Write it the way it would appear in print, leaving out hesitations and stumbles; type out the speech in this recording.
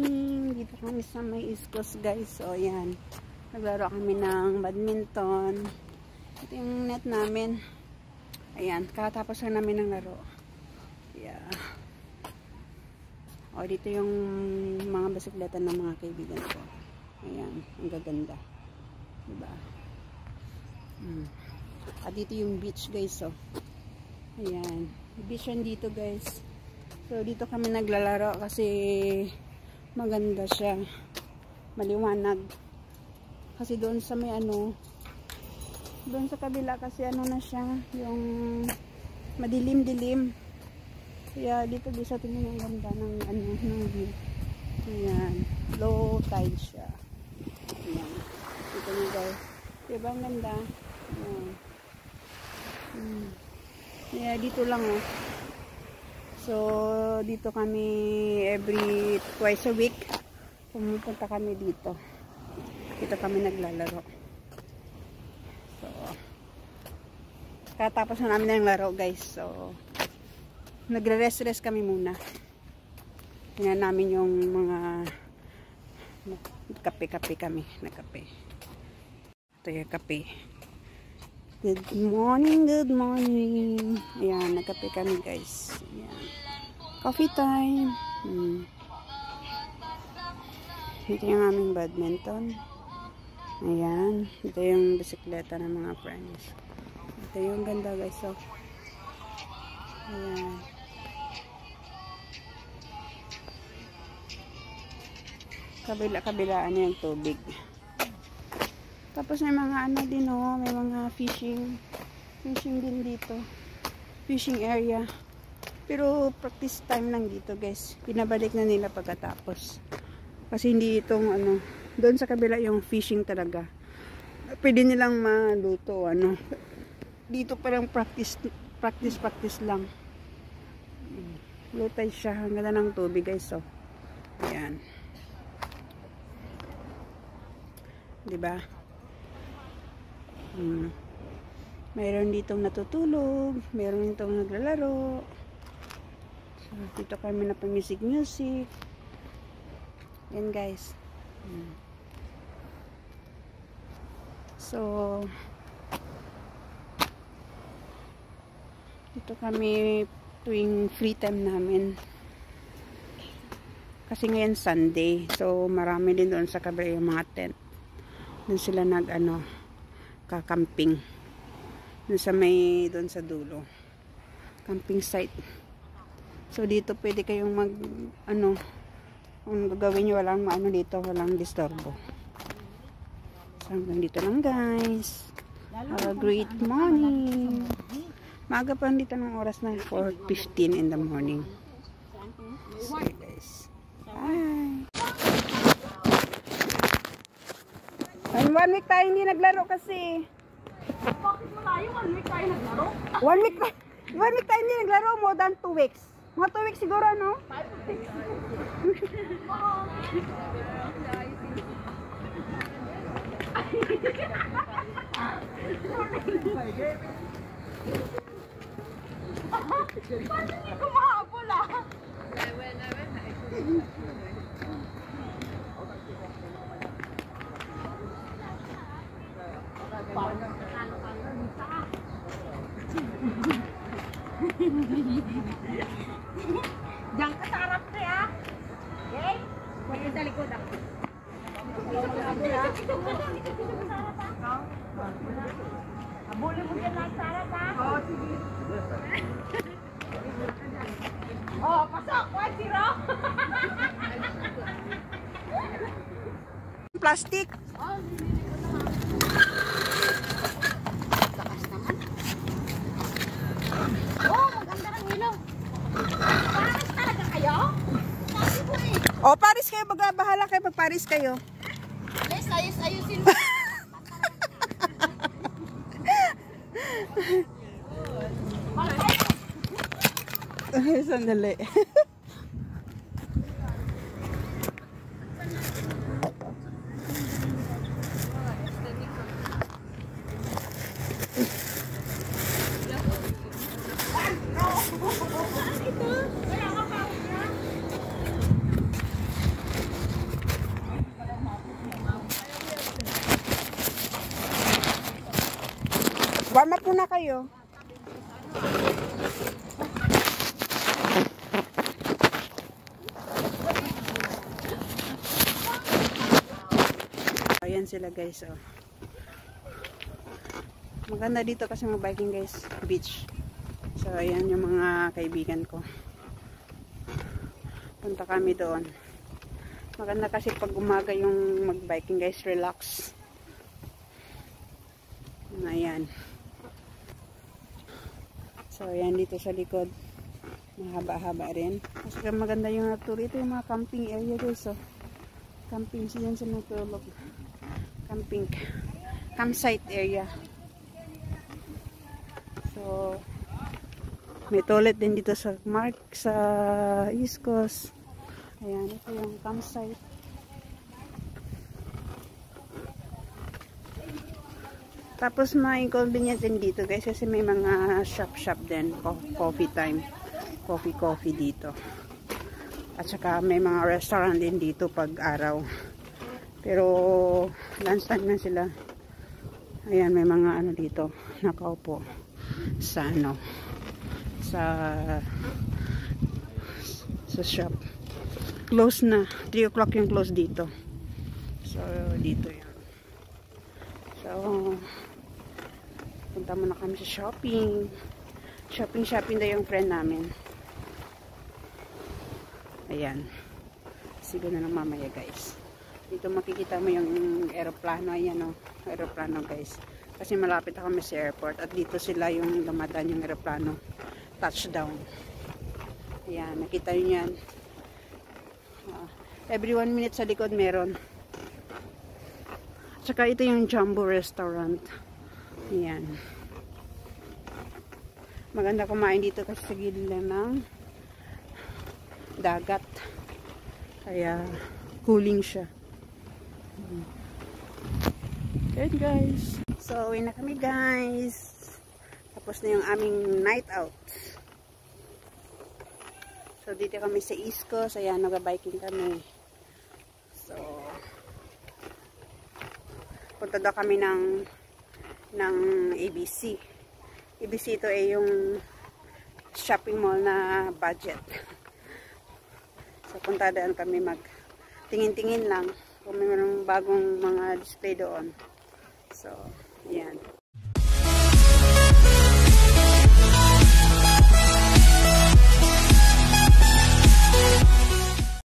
morning! Dito kami sa may East Coast, guys. So, ayan. Naglaro kami ng badminton. Ito yung net namin. Ayan. Kakatapos na namin ng laro. Yeah. O, dito yung mga bisikleta ng mga kaibigan ko. Ayan. Ang gaganda. Diba? At dito yung beach, guys. So, ayan. Beach yan dito, guys. So, dito kami naglalaro kasi maganda siya. Maliwanag. Kasi doon sa may ano, doon sa kabila kasi ano na siya, yung madilim-dilim. Kaya dito sa tingin ang ganda ng ano, ng view. Ayan. Low tide siya. Ayan. Dito nyo guys. Diba ang ganda? Ayan. Yeah, dito lang oh. So, dito kami every twice a week. Pumupunta kami dito. Dito kami naglalaro. So, katapos na namin ng laro, guys. So, nagre-rest kami muna. Tingnan namin yung mga kape-kape kami. Nagkape. Ito yung kape. Good morning, good morning. Ayan, nagkape kami, guys. Ayan. Coffee time. Ito yung aming badminton. Ayan. Ito yung bisikleta ng mga friends. Ito yung ganda, guys. So, ayan. Kabila-kabilaan yung tubig. Tapos may mga ano din oh, may mga fishing din dito. Fishing area. Pero practice time lang dito, guys. Pinabalik na nila pagkatapos. Kasi hindi itong ano, doon sa kabila yung fishing talaga. Pwede nilang maluto ano. Dito parang practice lang. Lutay siya, ang ganda ng tubig, guys. So, ayan. 'Di ba? Mayroon ditong natutulog, mayroon ditong naglalaro. So, dito kami na music. Yan, guys. So, dito kami tuwing free time namin. Kasi ngayon Sunday. So, marami din doon sa kabila yung mga tent. Doon sila kakamping doon sa dulo, camping site. So dito pwede kayong kung gagawin nyo, walang dito, walang disturbo. So hanggang dito lang, guys. Have a great morning. Maaga pa dito ng oras na 4:15 in the morning. So guys, bye. 1 week tayo hindi naglaro kasi. Bakit malayo? 1 week tayo naglaro? 1 week tayo hindi naglaro, more than 2 weeks. Mga 2 weeks siguro, no? 5 weeks. Paano hindi kumahabol ah? Diyan ka sa harap pre ah. Okay? Huwag ka sa likod ah. Habulin mo dyan lang sa harap ah. Oo, sige. Oh, pasok! 1-0. Plastic. Oh, nilili ko naman. Lakas naman. Oh, maganda ng ilaw. Paris talaga kayo? Sabi ko eh. O, Paris kayo. Bahala kayo pag Paris kayo. Yes, ayusin mo. Ay, sandali. Warm up muna kayo. Ayan sila guys, oh. Maganda dito kasi mag-biking guys, beach. So ayan yung mga kaibigan ko. Punta kami doon. Maganda kasi pag umaga yung mag-biking guys, relax. Ayan. So ayan dito sa likod. Mahaba-haba rin. Kasi maganda yung nature. Ito yung mga camping area guys, oh. Camping siyan sa natulog. Campsite area. So may toilet din dito sa East Coast. Ayan, ito yung campsite. Tapos ma-inconvenient din dito guys kasi may mga shop din. Coffee time. Coffee dito. At saka may mga restaurant din dito pag araw. Pero lunchtime na sila. Ayan, may mga ano dito. Nakaupo sa sa shop. Close na. 3 o'clock yung close dito. So, dito yan. So, punta muna kami sa shopping. Shopping daw yung friend namin. Ayan. Sige na lang mamaya guys. Dito makikita mo yung aeroplano. Ayan o. Aeroplano guys. Kasi malapit na kami sa airport. At dito sila yung dumadaan yung aeroplano. Touchdown. Ayan. Nakita nyo yan. Every 1 minute sa likod meron. At saka ito yung Jumbo Restaurant. Ayan. Maganda kumain dito kasi sa gilid ng dagat. Kaya cooling siya. Good guys. So, uwi na kami guys. Tapos na yung aming night out. So, dito kami sa East Coast. Ayan, nag-biking kami. So, punta daw kami ng ABC. ABC ito ay yung shopping mall na budget. So, punta daan kami tingin-tingin lang kung may bagong mga display doon. So, ayan.